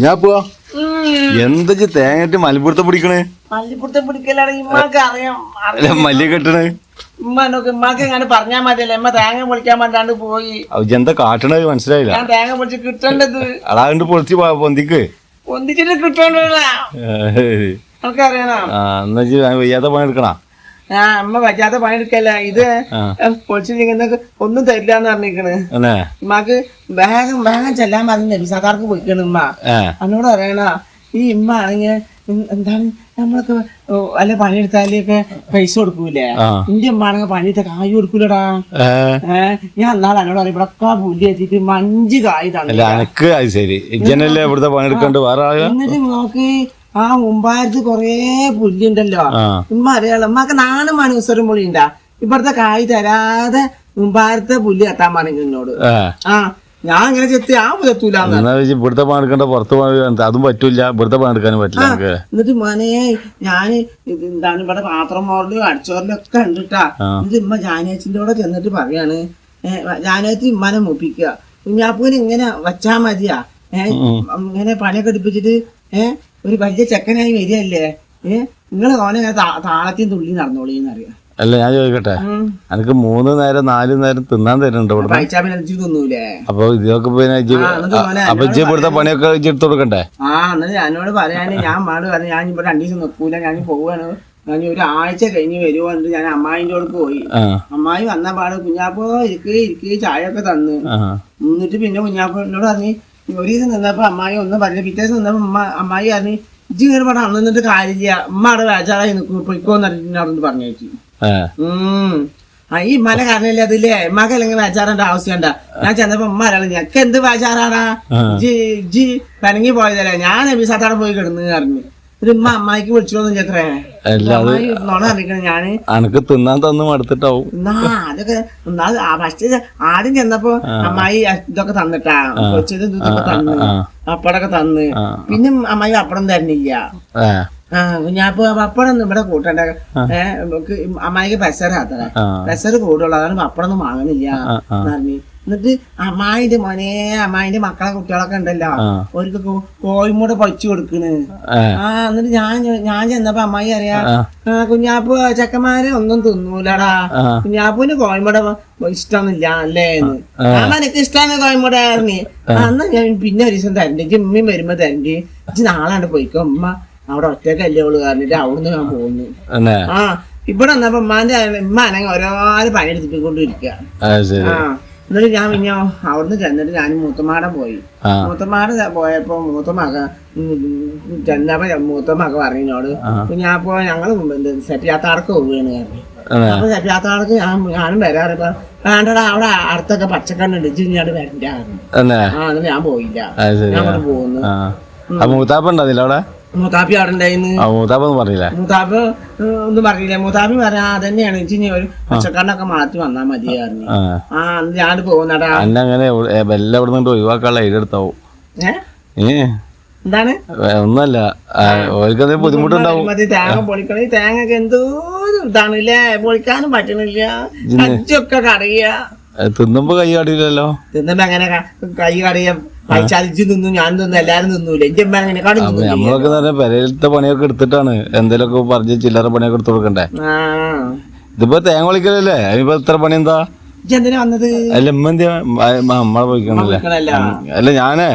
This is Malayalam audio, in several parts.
ഞാൻ പോവാ. എന്താ തേങ്ങട്ട് മലപ്പുറത്തെ പിടിക്കണേ? മല്ലിപ്പുറത്തെ പിടിക്കലാണ് ഇമ്മക്ക് അറിയാം. മല്ലി കെട്ടണേ ഇമ്മക്ക് ഇങ്ങനെ പറഞ്ഞാ മതിയല്ലേ. ഇമ്മ തേങ്ങ പൊളിക്കാൻ പറ്റാണ്ട് പോയി. എന്താ കാട്ടണത് മനസ്സിലായില്ല. ഞാൻ തേങ്ങ പൊളിച്ച് കിട്ടേണ്ടത് അതാണ്ട് പൊളിച്ച് പൊന്തിക്ക് പൊന്തിച്ചിട്ട് കിട്ടേണ്ടത് നമുക്കറിയണം. എന്നാ വയ്യാത്ത പണി എടുക്കണ. അമ്മ പറ്റാത്ത പണിയെടുക്കല്ല. ഇത് പൊളിച്ചിരിക്കുന്ന ഒന്നും തരില്ലാന്ന് പറഞ്ഞിരിക്കണ്. ഉമ്മക്ക് വേഗം വേഗം ചെല്ലാൻ പറഞ്ഞു നബിസാദാർക്ക് പോയിക്കണ്. ഉമ്മ എന്നോട് പറയണ ഈ ഇമ്മ ആണെങ്കിൽ എന്താണ് നമ്മളൊക്കെ വല്ല പണിയെടുത്താലൊക്കെ പൈസ കൊടുക്കൂലേ? എന്റെ ഉമ്മ ആണെങ്കിൽ പണിയെടുത്ത കായ് കൊടുക്കൂലടാ. ഞാൻ എന്നാലും എന്നോട് പറയും ഇവിടൊക്കെ പുല്ലി എത്തിയിട്ട് 5 കായ് തന്നെ. എന്നിട്ട് നോക്ക് ആ മുമ്പാരത്ത് കൊറേ പുല്ലുണ്ടല്ലോ. ഉമ്മ അറിയാലോ ഉമ്മക്ക് 4 മണി ദിവസം പുളി ഉണ്ടാ. ഇവിടുത്തെ കായ് തരാതെ മുമ്പാരത്തെ പുല്ല് എത്താൻ പറഞ്ഞു എന്നോട്. ഞാൻ ഇങ്ങനെ ചെത്തി എത്തൂല. ഇവിടുത്തെ പണിയെടുക്കണ്ട പുറത്ത് അതും പറ്റൂല. ഇവിടുത്തെ പണിയെടുക്കാനും പറ്റില്ല. എന്നിട്ട് മോനെ ഞാന് എന്താണ് ഇവിടെ പാത്രം മോറിലും അടിച്ചോറിലും ഒക്കെ ഉണ്ടിട്ടാ. എന്നിട്ട് ഇമ്മ ജാനേച്ചിന്റെ കൂടെ ചെന്നിട്ട് പറയാണ് ജാനേച്ചി ഇമ്മനെ മുപ്പിക്കുക. കുഞ്ഞാപ്പൂന് ഇങ്ങനെ വച്ചാ മതിയാ. ഇങ്ങനെ പണിയൊക്കെ എടുപ്പിച്ചിട്ട് ഒരു വലിയ ചെക്കനായി വരികയല്ലേ. നിങ്ങള് ഓനെ താളത്തിയും തുള്ളി നടന്നോളിന്നറിയാം. അല്ല ഞാൻ ചോദിക്കട്ടെ, എനിക്ക് 3 നേരം 4 നേരം തിന്നാൻ തരുന്നുണ്ട് ഇവിടെ. തിന്നൂലേ? അപ്പൊ ഇതൊക്കെ പിന്നെ ഇവിടുത്തെ പണിയൊക്കെ എടുത്തു കൊടുക്കണ്ടേ? എന്നിട്ട് എന്നോട് പറയാന് ഞാൻ അമ്മാട് പറഞ്ഞു ഞാൻ ഇവിടെ 2 ദിവസം നിൽക്കൂല, ഞാൻ പോവാണ്, ഞാൻ 1 ആഴ്ച കഴിഞ്ഞ് വരുമോ എന്നിട്ട് ഞാൻ അമ്മായിന്റെ അടുത്ത് പോയി. അമ്മായി വന്ന പാട് കുഞ്ഞാപ്പോ ഇരിക്ക് ചായ ഒക്കെ തന്നു. എന്നിട്ട് പിന്നെ കുഞ്ഞാപ്പോ എന്നോട് പറഞ്ഞു 1 ദിവസം നിന്നപ്പോ അമ്മായി ഒന്നും പറഞ്ഞു. പിറ്റേ ദിവസം നിന്നപ്പോ അമ്മായി പറഞ്ഞു ഇജ്ജ് ഇങ്ങനെ ഇവിടെ അന്നിട്ട് കാര്യമില്ല, ഉമ്മ അവിടെ വേച്ചാറായി പൊയ്ക്കോന്ന് പറഞ്ഞു ചേച്ചി. ഈ മല കാരണല്ലേ അതില്ലേ ഉമ്മക്ക് അല്ലെങ്കിൽ വേച്ചാറിന്റെ ആവശ്യമുണ്ട. ഞാൻ ചെന്നപ്പോ ഉമ്മ അറിയാം ഞക്ക് എന്ത് വേച്ചാറാടാ ജി പനങ്ങി പോയതല്ലേ, ഞാൻ നബിസാത്താടെ പോയി കിടന്ന് പറഞ്ഞു. ഒരു ഉമ്മ അമ്മായിക്ക് വിളിച്ചോന്നും ചേത്രേ നോണ അറിയിക്കണ ഞാന് അനക്ക് തിന്നാൻ തന്നു മടുത്തിട്ടാവും. അതൊക്കെ ഫസ്റ്റ് ആദ്യം ചെന്നപ്പോ അമ്മായി ഇതൊക്കെ തന്നിട്ടാ കൊച്ചത് ഇതൊക്കെ തന്ന് പപ്പടൊക്കെ തന്ന്. പിന്നെ അമ്മായി പപ്പടം തരുന്നില്ല. ഞാൻ പപ്പടം ഇവിടെ കൂട്ടണ്ട. അമ്മായിക്ക് പെസറാത്ര പെസറ് കൂടുള്ളൂ, അതാണ് പപ്പടം ഒന്നും വാങ്ങണില്ല പറഞ്ഞു. എന്നിട്ട് അമ്മായിന്റെ മോനെ അമ്മായിന്റെ മക്കളെ കുട്ടികളൊക്കെ ഉണ്ടല്ലോ അവർക്ക് കോഴിമൂട പൊളിച്ചു കൊടുക്കണ്. എന്നിട്ട് ഞാൻ ചെന്നപ്പോ അമ്മായി അറിയാ കുഞ്ഞാപ്പൂ ചെക്കന്മാരെ ഒന്നും തിന്നൂലടാ, കുഞ്ഞാപ്പൂന് കോഴിമൂട ഇഷ്ടമൊന്നുമില്ല അല്ലേ എന്ന്. എനിക്ക് ഇഷ്ടമാണ് കോഴിമൂട പറഞ്ഞു. എന്നാ ഞാൻ പിന്നെ 1 ദിവസം തരണ്ട്, ഉമ്മയും വരുമ്പോ തരണ്ട്, നാളാണ്ട് പോയിക്കോ, ഉമ്മ അവിടെ ഒറ്റക്കല്ലേ ഉള്ളു പറഞ്ഞിട്ട് അവിടുന്ന് ഞാൻ പോകുന്നു. ഇവിടെ വന്നപ്പോ ഉമ്മ ആണെങ്കിൽ ഓരോരോ പണിയെടുത്തിക്കൊണ്ടിരിക്കുക. എന്നിട്ട് ഞാൻ പിന്നെ അവിടുന്ന് ചെന്നിട്ട് ഞാൻ മൂത്തമാട പോയി. മൂത്തമാട പോയപ്പോ മൂത്തമക ചെന്നപ്പോ മൂത്തമക പറഞ്ഞോട് ഞാനിപ്പോ ഞങ്ങള് സെപ്പിയാത്താടക്ക് പോവുകയാണ് പറഞ്ഞു. അപ്പൊ സെപ്പിയാത്താടക്ക് ഞാനും വരാറിപ്പോ വേണ്ടടാ അവിടെ അടുത്തൊക്കെ പച്ചക്കണ്ണുണ്ട് ഇഞ്ഞാട് വരണ്ട പറഞ്ഞു. എന്നിട്ട് ഞാൻ പോയില്ല, ഞാൻ അവിടെ പോകുന്നു. മൂത്താപ്പി അവിടെ ഉണ്ടായിരുന്നു. മൂത്താപ്പ് ഒന്നും പറഞ്ഞില്ല. മൂത്താപ്പി പറയാ അതന്നെയാണ് ഇച്ചിനി ഒരു പച്ചക്കറിനൊക്കെ മാറ്റി വന്നാ മതി പറഞ്ഞു. ഞാൻ പോകുന്നടാ. എന്താണ് ഒന്നല്ല ബുദ്ധിമുട്ടുണ്ടാവും. തേങ്ങ പൊളിക്കണ തേങ്ങക്ക് എന്തോ ഇതാണല്ലേ, പൊളിക്കാനും പറ്റണില്ല, കച്ചൊക്കെ കറിയ. തിന്നുമ്പോ കൈ കടിയില്ലല്ലോ. തിന്നുമ്പോ അങ്ങനെ കൈ കറിയ ചലിച്ചു തിന്നു, ഞാൻ തിന്നു, എല്ലാരും തിന്നൂല. എന്റെ അമ്മ അങ്ങനെ നമ്മളൊക്കെ തന്നെ പെരയിലത്തെ പണിയൊക്കെ എടുത്തിട്ടാണ് എന്തെങ്കിലുമൊക്കെ പറഞ്ഞ് ചില്ലറ പണിയൊക്കെ എടുത്തു കൊടുക്കണ്ടേ. ഇതിപ്പോ തേങ്ങ വിളിക്കലല്ലേ, അതിപ്പോ എത്ര പണി എന്താ? എന്തിനാ വന്നത്? അല്ല നമ്മളെ പോയിക്കണല്ലേ. അല്ല ഞാനേ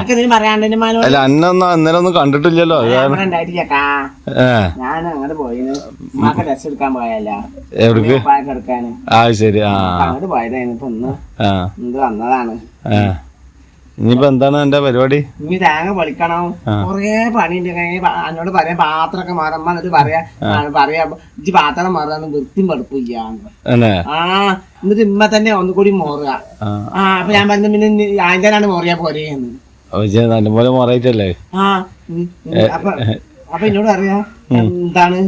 അല്ല അന്നൊന്നും അന്നേരം ഒന്നും കണ്ടിട്ടില്ലല്ലോ. എവിടേക്ക്? ശരി. വന്നതാണ്. ഇനിയിപ്പോ എന്താണ് എന്റെ പരിപാടി? ഇനി തേങ്ങ പൊളിക്കണം, കൊറേ പണിയുണ്ട്. എന്നോട് പറയാം പാത്രമൊക്കെ മാറമ്മ, എന്നിട്ട് പറയാ ഇജ്ജ് പാത്രം മാറാന്ന് വൃത്തിയും വെടുപ്പില്ല. എന്നിട്ട് ഇമ്മ തന്നെ ഒന്നുകൂടി മോറുക. അപ്പൊ ഞാൻ പറഞ്ഞു പിന്നെ ആയിരനാണ് മോറിയാ പോരേന്ന്. നല്ലപോലെ മോറായിട്ടല്ലേ. അപ്പൊ എന്നോട് അറിയാം എന്താണ്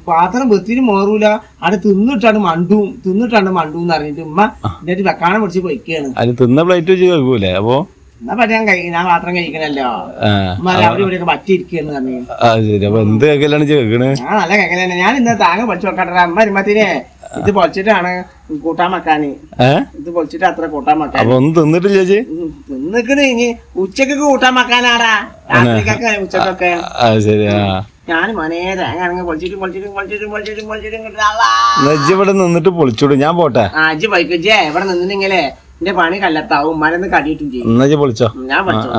പാത്രം വൃത്തിനും മോറൂല, അവിടെ തിന്നിട്ടാണ് മണ്ടൂന്ന് പറഞ്ഞിട്ട് ഉമ്മ എന്നിട്ട് വെക്കാണം പിടിച്ച് പൊയ്ക്കാണ്. തിന്ന പ്ലേറ്റ് വെച്ച് കഴിക്കൂലേ? അപ്പൊ എന്നാ പറയാൻ ഞാൻ പാത്രം കഴിക്കണല്ലോ, അവിടെ ഇവിടെയൊക്കെ പറ്റിയിരിക്കുന്നു പറഞ്ഞു. എന്ത് കേക്കലാണ് കേക്കണേ? നല്ല കേക്കലാണ്. ഞാൻ ഇന്ന് താങ്ങ പഠിച്ചു വെക്കട്ടെ. അമ്മ വരുമ്പത്തിനെ ഇത് പൊളിച്ചിട്ടാണ് കൂട്ടാൻ വെക്കാന്. ഏഹ് ഇത് പൊളിച്ചിട്ട് അത്ര കൂട്ടാൻ വെക്കാൻ. അപ്പൊ ഒന്നും തിന്നിട്ടില്ല ചേച്ചി? തിന്നിക്കണ്. ഇനി ഉച്ചക്ക് കൂട്ടാൻ വെക്കാനാടാ, രാത്രിക്കൊക്കെ ഉച്ചക്കൊക്കെ. ശരി. ഞാൻ മനേ തേങ്ങ ആണെങ്കിൽ പൊളിച്ചിട്ട് നജ്ജ് ഇവിടെ നിന്നിട്ട് പൊളിച്ചോളൂ, ഞാൻ പോട്ടെ. അജ്ജ് പോയിക്കേ. ഇവിടെ നിന്നിട്ടെങ്കിലേ എന്റെ പണി കല്ലെത്താവും. മരന്ന് കടിയിട്ടും ചെയ്യും. നജ്ജ് പൊളിച്ചോ. ഞാൻ പൊളിച്ചോ.